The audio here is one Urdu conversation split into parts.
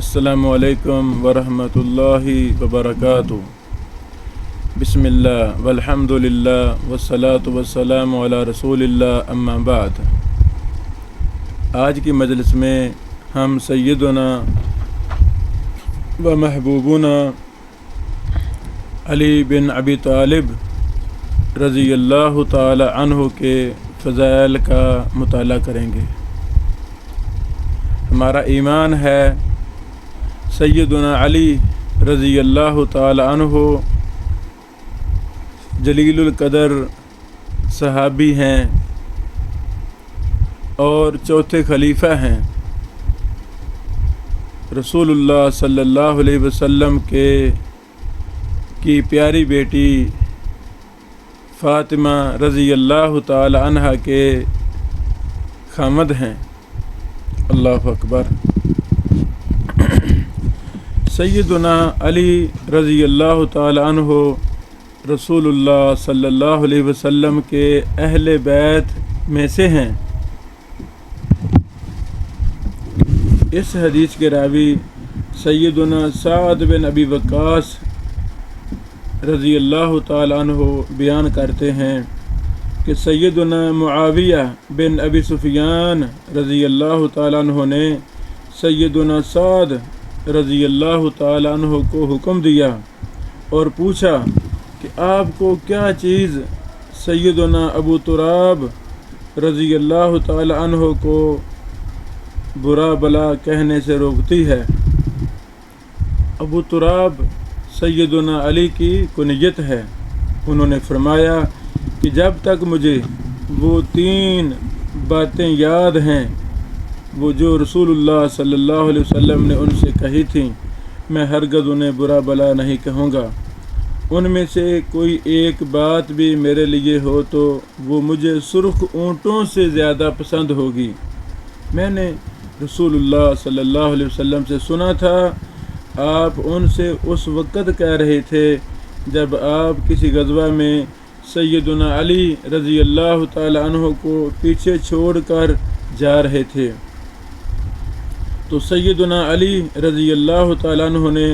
السلام علیکم ورحمۃ اللہ وبرکاتہ۔ بسم اللہ والحمد للہ والصلاة والسلام علی رسول اللہ، اما بعد۔ آج کی مجلس میں ہم سیدنا و محبوبنا علی بن ابی طالب رضی اللہ تعالی عنہ کے فضائل کا مطالعہ کریں گے۔ ہمارا ایمان ہے سیدنا علی رضی اللہ تعالی عنہ جلیل القدر صحابی ہیں اور چوتھے خلیفہ ہیں۔ رسول اللہ صلی اللہ علیہ وسلم کی پیاری بیٹی فاطمہ رضی اللہ تعالی عنہ کے خامد ہیں۔ اللہ اکبر۔ سیدنا علی رضی اللہ تعالی عنہ رسول اللہ صلی اللہ علیہ وسلم کے اہل بیت میں سے ہیں۔ اس حدیث کے راوی سیدنا سعد بن ابی وقاص رضی اللہ تعالی عنہ بیان کرتے ہیں کہ سیدنا معاویہ بن ابی سفیان رضی اللہ تعالی عنہ نے سیدنا سعد رضی اللہ تعالی عنہ کو حکم دیا اور پوچھا کہ آپ کو کیا چیز سیدنا ابو تراب رضی اللہ تعالی عنہ کو برا بلا کہنے سے روکتی ہے۔ ابو تراب سیدنا علی کی کنیت ہے۔ انہوں نے فرمایا کہ جب تک مجھے وہ 3 باتیں یاد ہیں وہ جو رسول اللہ صلی اللہ علیہ وسلم نے ان سے کہی تھیں، میں ہرگز انہیں برا بلا نہیں کہوں گا۔ ان میں سے کوئی ایک بات بھی میرے لیے ہو تو وہ مجھے سرخ اونٹوں سے زیادہ پسند ہوگی۔ میں نے رسول اللہ صلی اللہ علیہ وسلم سے سنا تھا، آپ ان سے اس وقت کہہ رہے تھے جب آپ کسی غزوہ میں سیدنا علی رضی اللہ تعالی عنہ کو پیچھے چھوڑ کر جا رہے تھے، تو سیدنا علی رضی اللہ تعالی عنہ نے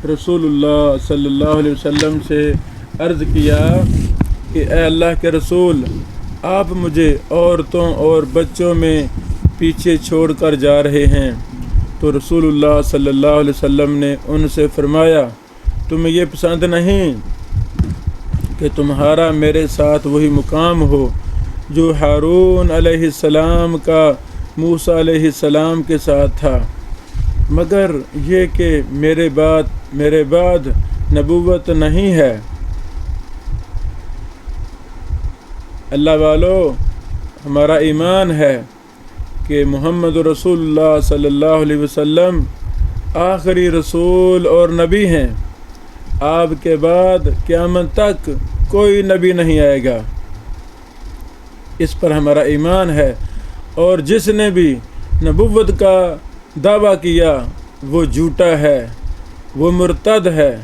رسول اللہ صلی اللہ علیہ وسلم سے عرض کیا کہ اے اللہ کے رسول، آپ مجھے عورتوں اور بچوں میں پیچھے چھوڑ کر جا رہے ہیں۔ تو رسول اللہ صلی اللہ علیہ وسلم نے ان سے فرمایا، تمہیں یہ پسند نہیں کہ تمہارا میرے ساتھ وہی مقام ہو جو ہارون علیہ السلام کا موسیٰ علیہ السلام کے ساتھ تھا، مگر یہ کہ میرے بعد نبوت نہیں ہے۔ اللہ والو، ہمارا ایمان ہے کہ محمد رسول اللہ صلی اللہ علیہ وسلم آخری رسول اور نبی ہیں۔ آپ کے بعد قیامت تک کوئی نبی نہیں آئے گا، اس پر ہمارا ایمان ہے۔ اور جس نے بھی نبوت کا دعویٰ کیا وہ جھوٹا ہے، وہ مرتد ہے،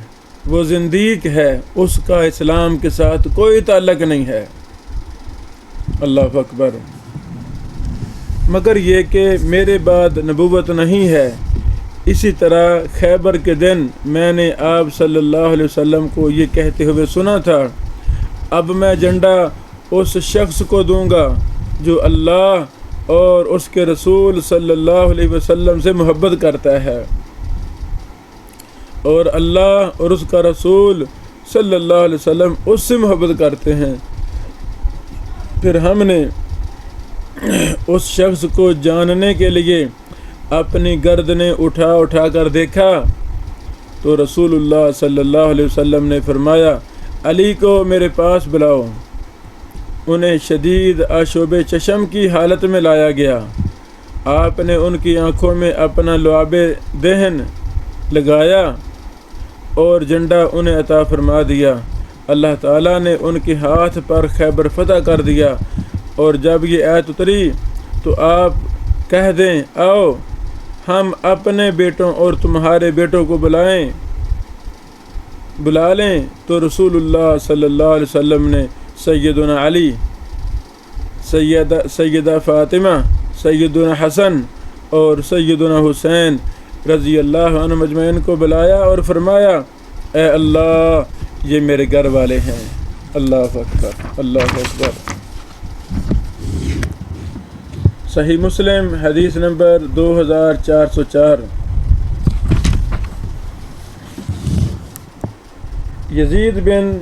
وہ زندیق ہے، اس کا اسلام کے ساتھ کوئی تعلق نہیں ہے۔ اللہ اکبر۔ مگر یہ کہ میرے بعد نبوت نہیں ہے۔ اسی طرح خیبر کے دن میں نے آپ صلی اللہ علیہ وسلم کو یہ کہتے ہوئے سنا تھا، اب میں جھنڈا اس شخص کو دوں گا جو اللہ اور اس کے رسول صلی اللہ علیہ وسلم سے محبت کرتا ہے، اور اللہ اور اس کا رسول صلی اللہ علیہ وسلم اس سے محبت کرتے ہیں۔ پھر ہم نے اس شخص کو جاننے کے لیے اپنی گردنیں اٹھا کر دیکھا تو رسول اللہ صلی اللہ علیہ وسلم نے فرمایا، علی کو میرے پاس بلاؤ۔ انہیں شدید آشوب چشم کی حالت میں لایا گیا۔ آپ نے ان کی آنکھوں میں اپنا لعاب دہن لگایا اور جھنڈا انہیں عطا فرما دیا۔ اللہ تعالیٰ نے ان کے ہاتھ پر خیبر فتح کر دیا، اور جب یہ آیت اتری تو آپ کہہ دیں، آؤ ہم اپنے بیٹوں اور تمہارے بیٹوں کو بلا لیں، تو رسول اللہ صلی اللہ علیہ وسلم نے سیدنا علی، سیدہ فاطمہ، سیدنا حسن اور سیدنا حسین رضی اللہ عنہ مجمعین کو بلایا اور فرمایا اے اللہ یہ میرے گھر والے ہیں۔ اللہ اکبر، اللہ اکبر۔ صحیح مسلم حدیث نمبر 2404۔ یزید بن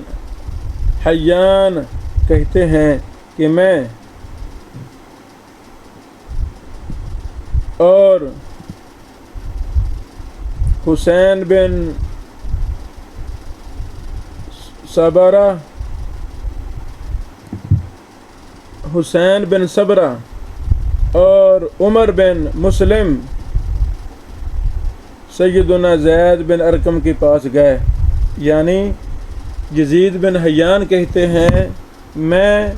حیان کہتے ہیں کہ میں اور حسین بن صبرہ اور عمر بن مسلم سیدنا زید بن ارقم کے پاس گئے۔ یعنی یزید بن حیان کہتے ہیں میں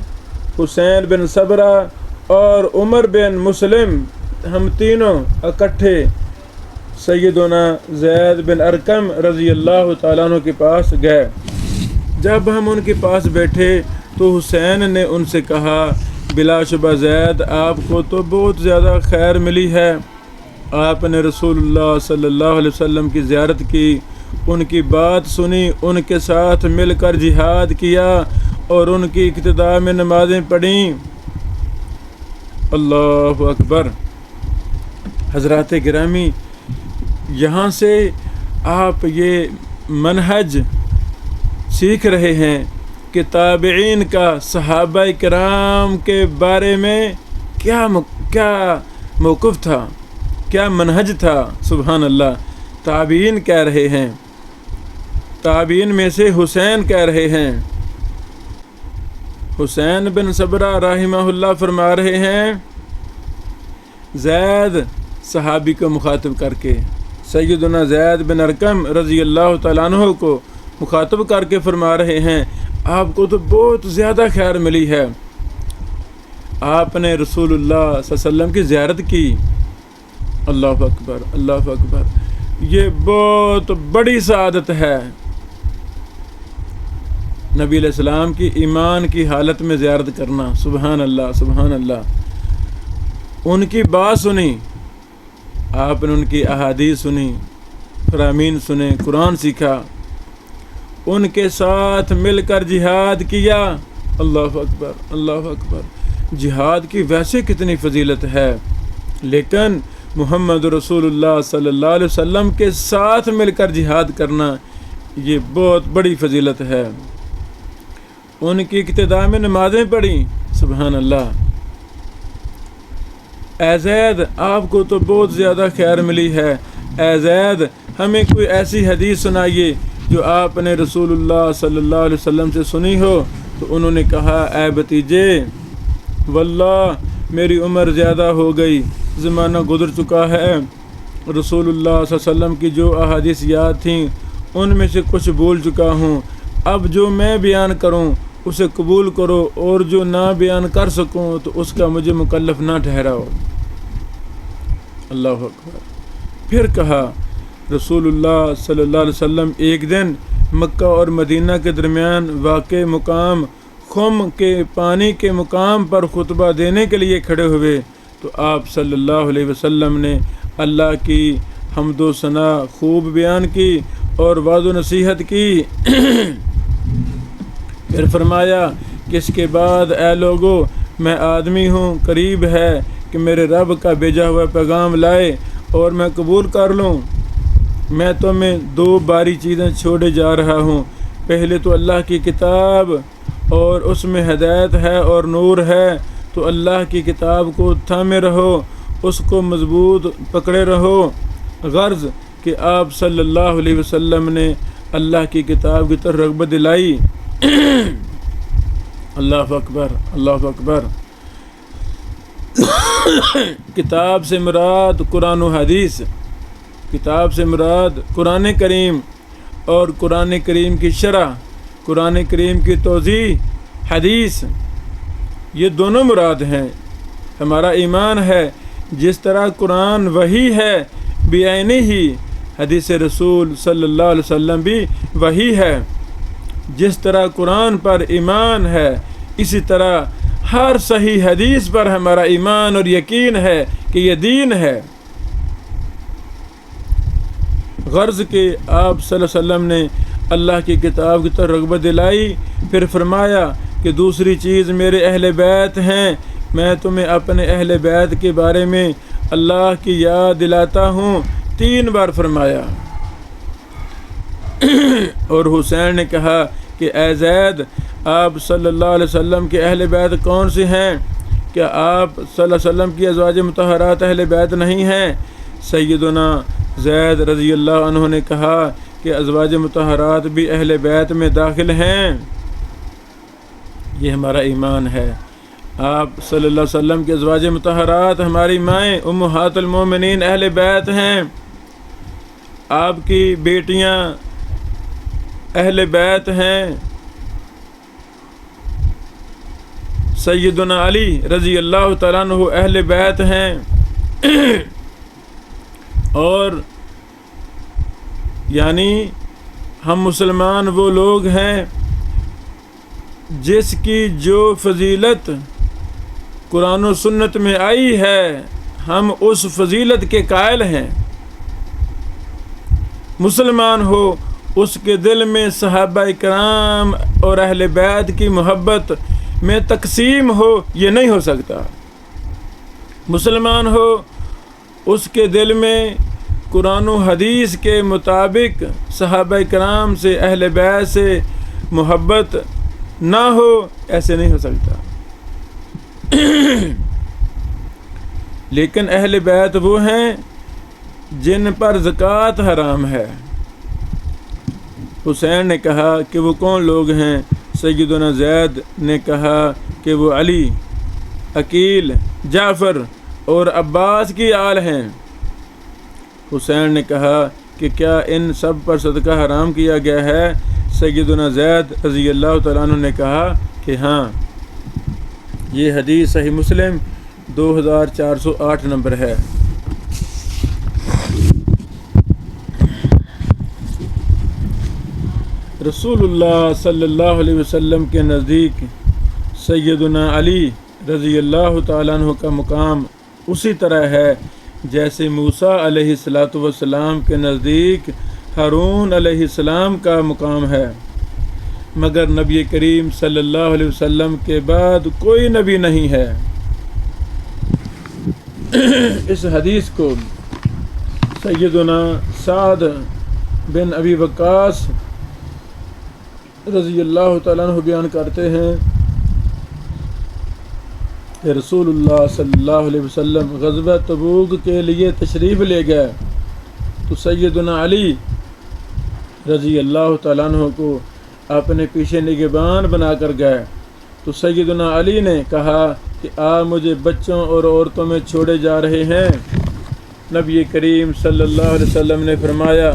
حسین بن صبرہ اور عمر بن مسلم ہم تینوں اکٹھے سیدنا زید بن ارقم رضی اللہ تعالیٰ عنہ کے پاس گئے۔ جب ہم ان کے پاس بیٹھے تو حسین نے ان سے کہا بلا شبہ زید آپ کو تو بہت زیادہ خیر ملی ہے، آپ نے رسول اللہ صلی اللہ علیہ وسلم کی زیارت کی، ان کی بات سنی، ان کے ساتھ مل کر جہاد کیا اور ان کی اقتداء میں نمازیں پڑھیں۔ اللہ اکبر۔ حضرات گرامی، یہاں سے آپ یہ منہج سیکھ رہے ہیں کہ تابعین کا صحابہ کرام کے بارے میں کیا موقف تھا، کیا منہج تھا۔ سبحان اللہ۔ تابعین کہہ رہے ہیں، تابعین میں سے حسین کہہ رہے ہیں، حسین بن صبرہ رحمہ اللہ فرما رہے ہیں، زید صحابی کو مخاطب کر کے، سیدنا زید بن ارقم رضی اللہ تعالیٰ عنہ کو مخاطب کر کے فرما رہے ہیں آپ کو تو بہت زیادہ خیر ملی ہے، آپ نے رسول اللہ صلی اللہ علیہ وسلم کی زیارت کی۔ اللہ اکبر، اللہ اکبر۔ یہ بہت بڑی سعادت ہے، نبی علیہ السلام کی ایمان کی حالت میں زیارت کرنا۔ سبحان اللہ، سبحان اللہ۔ ان کی بات سنی، آپ نے ان کی احادیث سنی، فرامین سنے، قرآن سیکھا، ان کے ساتھ مل کر جہاد کیا۔ اللہ اکبر، اللہ اکبر۔ جہاد کی ویسے کتنی فضیلت ہے، لیکن محمد رسول اللہ صلی اللہ علیہ وسلم کے ساتھ مل کر جہاد کرنا یہ بہت بڑی فضیلت ہے۔ ان کی اقتداء میں نمازیں پڑھیں۔ سبحان اللہ۔ اے زید آپ کو تو بہت زیادہ خیر ملی ہے، اے زید ہمیں کوئی ایسی حدیث سنائیے جو آپ نے رسول اللہ صلی اللہ علیہ وسلم سے سنی ہو۔ تو انہوں نے کہا اے بھتیجے واللہ میری عمر زیادہ ہو گئی، زمانہ گزر چکا ہے، رسول اللہ صلی اللہ علیہ وسلم کی جو احادیث یاد تھیں ان میں سے کچھ بھول چکا ہوں، اب جو میں بیان کروں اسے قبول کرو اور جو نہ بیان کر سکوں تو اس کا مجھے مکلف نہ ٹھہراؤ۔ اللہ اکبر۔ پھر کہا رسول اللہ صلی اللہ علیہ وسلم ایک دن مکہ اور مدینہ کے درمیان واقع مقام خم کے پانی کے مقام پر خطبہ دینے کے لیے کھڑے ہوئے تو آپ صلی اللہ علیہ وسلم نے اللہ کی حمد و ثنا خوب بیان کی اور وعظ و نصیحت کی۔ پھر فرمایا کہ اس کے بعد اے لوگو میں آدمی ہوں، قریب ہے کہ میرے رب کا بھیجا ہوا پیغام لائے اور میں قبول کر لوں۔ میں تمہیں دو باری چیزیں چھوڑے جا رہا ہوں، پہلے تو اللہ کی کتاب اور اس میں ہدایت ہے اور نور ہے، تو اللہ کی کتاب کو تھامے رہو، اس کو مضبوط پکڑے رہو، غرض کہ آپ صلی اللہ علیہ وسلم نے اللہ کی کتاب کی طرف رغبت دلائی۔ اللہ اکبر، اللہ اکبر۔ کتاب سے مراد قرآن و حدیث، کتاب سے مراد قرآن کریم اور قرآن کریم کی شرح، قرآن کریم کی توضیح، حدیث، یہ دونوں مراد ہیں۔ ہمارا ایمان ہے جس طرح قرآن وحی ہے بعینہ ہی، حدیث رسول صلی اللہ علیہ وسلم بھی وحی ہے۔ جس طرح قرآن پر ایمان ہے اسی طرح ہر صحیح حدیث پر ہمارا ایمان اور یقین ہے کہ یہ دین ہے۔ غرض کہ آپ صلی اللہ علیہ وسلم نے اللہ کی کتاب کی طرف رغبت دلائی، پھر فرمایا کہ دوسری چیز میرے اہل بیت ہیں، میں تمہیں اپنے اہل بیت کے بارے میں اللہ کی یاد دلاتا ہوں، 3 بار فرمایا۔ اور حسین نے کہا کہ اے زید، آپ صلی اللہ علیہ وسلم کے اہل بیت کون سے ہیں؟ کیا آپ صلی اللہ علیہ وسلم کی ازواج مطہرات اہل بیت نہیں ہیں؟ سیدنا زید رضی اللہ عنہ نے کہا کہ ازواج مطہرات بھی اہل بیت میں داخل ہیں، یہ ہمارا ایمان ہے۔ آپ صلی اللہ علیہ وسلم کے ازواج مطہرات ہماری مائیں امہات المومنین اہل بیت ہیں، آپ کی بیٹیاں اہل بیت ہیں، سیدنا علی رضی اللہ تعالیٰ عنہ اہل بیت ہیں، اور یعنی ہم مسلمان وہ لوگ ہیں جس کی جو فضیلت قرآن و سنت میں آئی ہے ہم اس فضیلت کے قائل ہیں۔ مسلمان ہو اس کے دل میں صحابہ کرام اور اہل بیت کی محبت میں تقسیم ہو، یہ نہیں ہو سکتا۔ مسلمان ہو اس کے دل میں قرآن و حدیث کے مطابق صحابہ کرام سے اہل بیت سے محبت نہ ہو، ایسے نہیں ہو سکتا۔ لیکن اہل بیت وہ ہیں جن پر زکوٰۃ حرام ہے۔ حسین نے کہا کہ وہ کون لوگ ہیں؟ سیدنا زید نے کہا کہ وہ علی، عقیل، جعفر اور عباس کی آل ہیں۔ حسین نے کہا کہ کیا ان سب پر صدقہ حرام کیا گیا ہے؟ سیدنا زید رضی اللہ تعالیٰ عنہ نے کہا کہ ہاں۔ یہ حدیث صحیح مسلم 2408 نمبر ہے۔ رسول اللہ صلی اللہ علیہ وسلم کے نزدیک سیدنا علی رضی اللہ تعالیٰ عنہ کا مقام اسی طرح ہے جیسے موسیٰ علیہ السلام کے نزدیک ہارون علیہ السلام کا مقام ہے، مگر نبی کریم صلی اللہ علیہ وسلم کے بعد کوئی نبی نہیں ہے۔ اس حدیث کو سیدنا سعد بن ابی وقاص رضی اللہ تعالیٰ عنہ بیان کرتے ہیں کہ رسول اللہ صلی اللہ علیہ وسلم غزوہ تبوک کے لیے تشریف لے گئے تو سیدنا علی رضی اللہ تعالیٰ عنہ کو اپنے پیچھے نگہبان بنا کر گئے تو سیدنا علی نے کہا کہ آپ مجھے بچوں اور عورتوں میں چھوڑے جا رہے ہیں۔ نبی کریم صلی اللہ علیہ وسلم نے فرمایا،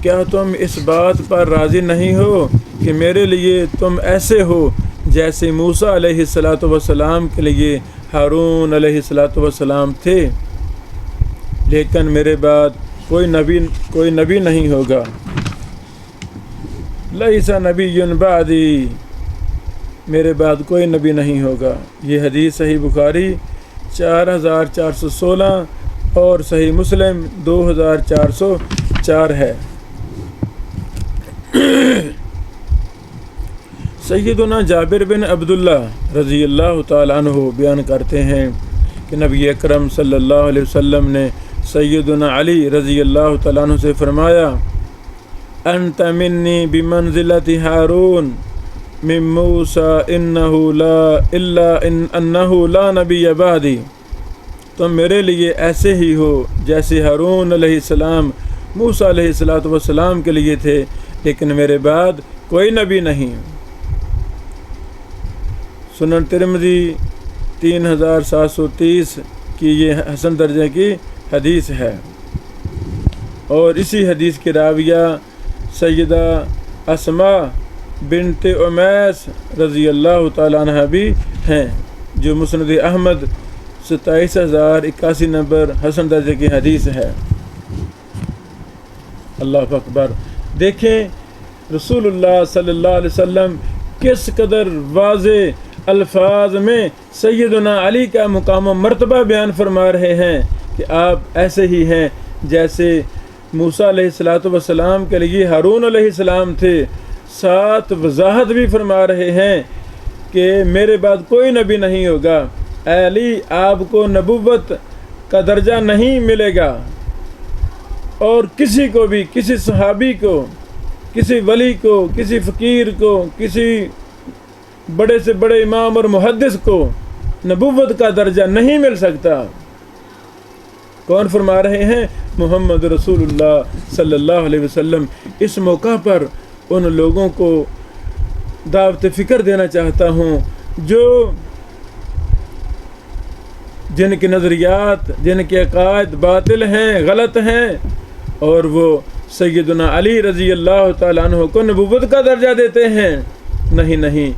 کیا تم اس بات پر راضی نہیں ہو کہ میرے لیے تم ایسے ہو جیسے موسیٰ علیہ السلام کے لیے ہارون علیہ السلام تھے، لیکن میرے بعد کوئی نبی نہیں ہوگا۔ لیس نبی بعدی، میرے بعد کوئی نبی نہیں ہوگا۔ یہ حدیث صحیح بخاری 4416 اور صحیح مسلم 2404 ہے۔ سیدنا جابر بن عبداللہ رضی اللہ تعالیٰ عنہ بیان کرتے ہیں کہ نبی اکرم صلی اللہ علیہ وسلم نے سیدنا علی رضی اللہ تعالیٰ عنہ سے فرمایا، انت منی بمنزلت ہارون من موسیٰ انہ لا نبی بعدی، تم میرے لیے ایسے ہی ہو جیسے ہارون علیہ السلام موسیٰ علیہ السلام کے لیے تھے، لیکن میرے بعد کوئی نبی نہیں۔ سنن ترمذی 3730 کی یہ حسن درجے کی حدیث ہے، اور اسی حدیث کے راویہ سیدہ اسماء بنت امیس رضی اللہ تعالیٰ عنہ بھی ہیں، جو مسند احمد 27081 نمبر حسن درجے کی حدیث ہے۔ اللہ اکبر! دیکھیں رسول اللہ صلی اللہ علیہ وسلم کس قدر واضح الفاظ میں سیدنا علی کا مقام و مرتبہ بیان فرما رہے ہیں کہ آپ ایسے ہی ہیں جیسے موسیٰ علیہ السلام کے لیے ہارون علیہ السلام تھے، ساتھ وضاحت بھی فرما رہے ہیں کہ میرے بعد کوئی نبی نہیں ہوگا، اے علی آپ کو نبوت کا درجہ نہیں ملے گا، اور کسی کو بھی، کسی صحابی کو، کسی ولی کو، کسی فقیر کو، کسی بڑے سے بڑے امام اور محدث کو نبوت کا درجہ نہیں مل سکتا۔ کون فرما رہے ہیں؟ محمد رسول اللہ صلی اللہ علیہ وسلم۔ اس موقع پر ان لوگوں کو دعوت فکر دینا چاہتا ہوں جن کے نظریات، جن کے عقائد باطل ہیں، غلط ہیں، اور وہ سیدنا علی رضی اللہ تعالیٰ عنہ کو نبوت کا درجہ دیتے ہیں۔ نہیں،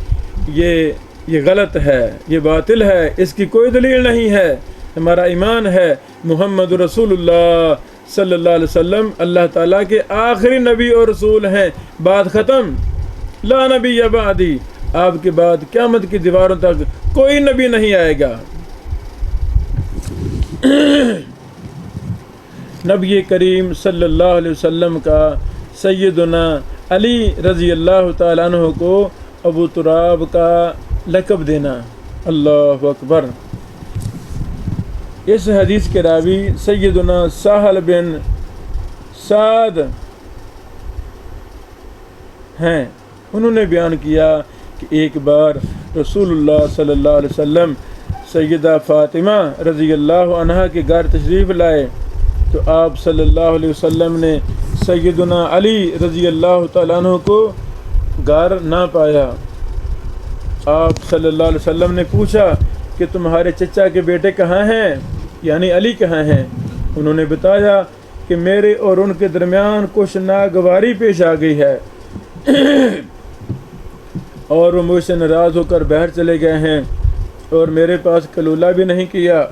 یہ غلط ہے، یہ باطل ہے، اس کی کوئی دلیل نہیں ہے۔ ہمارا ایمان ہے محمد رسول اللہ صلی اللہ علیہ وسلم اللہ تعالیٰ کے آخری نبی اور رسول ہیں، بات ختم۔ لا نبی بعدی، آپ کے بعد قیامت کی دیواروں تک کوئی نبی نہیں آئے گا۔ نبی کریم صلی اللہ علیہ وسلم کا سیدنا علی رضی اللہ تعالیٰ عنہ کو ابو تراب کا لقب دینا، اللہ اکبر۔ اس حدیث کے راوی سیدنا سہل بن سعد ہیں۔ انہوں نے بیان کیا کہ ایک بار رسول اللہ صلی اللہ علیہ وسلم سیدہ فاطمہ رضی اللہ عنہا کے گھر تشریف لائے تو آپ صلی اللہ علیہ وسلم نے سیدنا علی رضی اللہ تعالیٰ عنہ کو گھر نہ پایا۔ آپ صلی اللہ علیہ وسلم نے پوچھا کہ تمہارے چچا کے بیٹے کہاں ہیں، یعنی علی کہاں ہیں؟ انہوں نے بتایا کہ میرے اور ان کے درمیان کچھ ناگواری پیش آ گئی ہے اور وہ مجھ سے ناراض ہو کر باہر چلے گئے ہیں اور میرے پاس کلولہ بھی نہیں کیا۔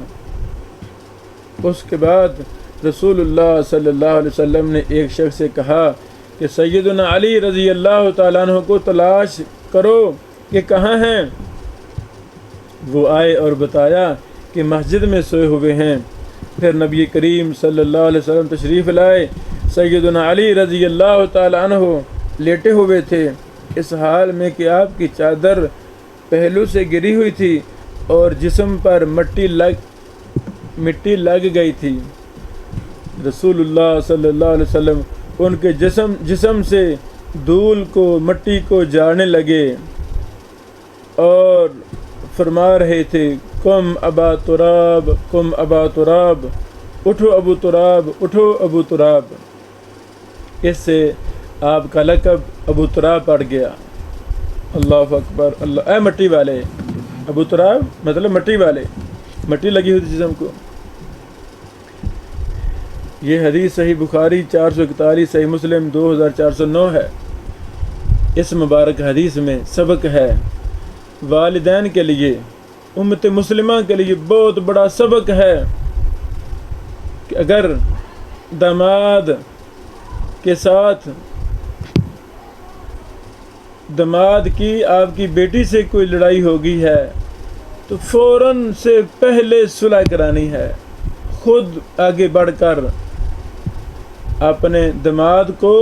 اس کے بعد رسول اللہ صلی اللہ علیہ وسلم نے ایک شخص سے کہا کہ سیدنا علی رضی اللہ تعالیٰ عنہ کو تلاش کرو کہ کہاں ہیں۔ وہ آئے اور بتایا کہ مسجد میں سوئے ہوئے ہیں۔ پھر نبی کریم صلی اللہ علیہ وسلم تشریف لائے، سیدنا علی رضی اللہ تعالیٰ عنہ لیٹے ہوئے تھے، اس حال میں کہ آپ کی چادر پہلو سے گری ہوئی تھی اور جسم پر مٹی لگ گئی تھی۔ رسول اللہ صلی اللہ علیہ وسلم ان کے جسم سے دھول کو، مٹی کو جھاڑنے لگے اور فرما رہے تھے کم ابا تراب، کم ابا تراب، اٹھو ابو تراب، اٹھو ابو تراب۔ اس سے آپ کا لقب ابو تراب پڑ گیا۔ اللہ اکبر، اللہ، اے مٹی والے۔ ابو تراب مطلب مٹی والے، مٹی لگی ہوئی جسم کو۔ یہ حدیث صحیح بخاری 441، صحیح مسلم 2409 ہے۔ اس مبارک حدیث میں سبق ہے والدین کے لیے، امت مسلمہ کے لیے بہت بڑا سبق ہے کہ اگر داماد کے ساتھ، داماد کی آپ کی بیٹی سے کوئی لڑائی ہو گئی ہے تو فوراً سے پہلے صلح کرانی ہے، خود آگے بڑھ کر اپنے داماد کو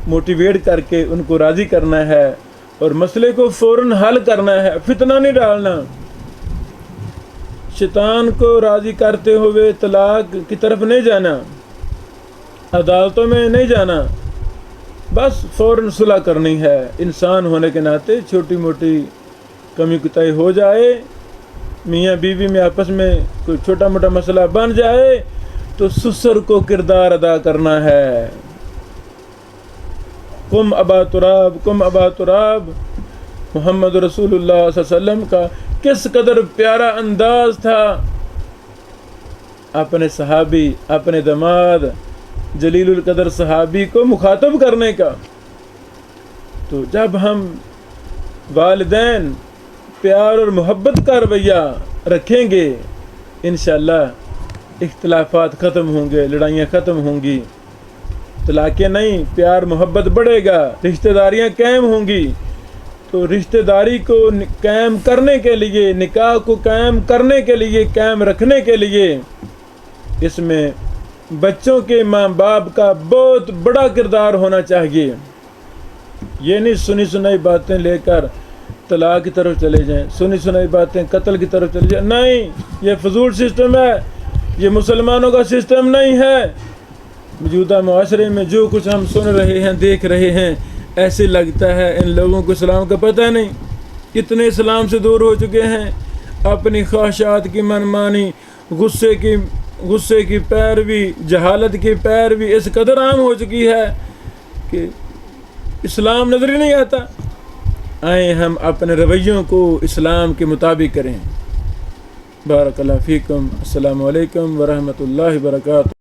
موٹیویٹ کر کے ان کو راضی کرنا ہے اور مسئلے کو فوراً حل کرنا ہے، فتنہ نہیں ڈالنا، شیطان کو راضی کرتے ہوئے طلاق کی طرف نہیں جانا، عدالتوں میں نہیں جانا، بس فوراً صلح کرنی ہے۔ انسان ہونے کے ناطے چھوٹی موٹی کمی کوتاہی ہو جائے، میاں بیوی میں آپس میں کوئی چھوٹا موٹا مسئلہ بن جائے تو سسر کو کردار ادا کرنا ہے۔ قم ابا تراب، قم ابا تراب۔ محمد رسول اللہ صلی اللہ علیہ وسلم کا کس قدر پیارا انداز تھا اپنے صحابی، اپنے داماد جلیل القدر صحابی کو مخاطب کرنے کا۔ تو جب ہم والدین پیار اور محبت کا رویہ رکھیں گے، انشاءاللہ اختلافات ختم ہوں گے، لڑائیاں ختم ہوں گی، طلاقیں نہیں، پیار محبت بڑھے گا، رشتہ داریاں قائم ہوں گی۔ تو رشتہ داری کو قائم کرنے کے لیے، نکاح کو قائم کرنے کے لیے، قائم رکھنے کے لیے اس میں بچوں کے ماں باپ کا بہت بڑا کردار ہونا چاہیے. یہ نہیں سنی سنائی باتیں لے کر طلاق کی طرف چلے جائیں، سنی سنائی باتیں قتل کی طرف چلے جائیں. نہیں، یہ فضول سسٹم ہے، یہ مسلمانوں کا سسٹم نہیں ہے. موجودہ معاشرے میں جو کچھ ہم سن رہے ہیں، دیکھ رہے ہیں، ایسے لگتا ہے ان لوگوں کو اسلام کا پتہ نہیں. کتنے اسلام سے دور ہو چکے ہیں، اپنی خواہشات کی منمانی، غصے کی پیروی، جہالت کی پیروی اس قدر عام ہو چکی ہے کہ اسلام نظر ہی نہیں آتا. آئیں ہم اپنے رویوں کو اسلام کے مطابق کریں. بارک اللہ فیکم. السلام علیکم ورحمۃ اللہ وبرکاتہ.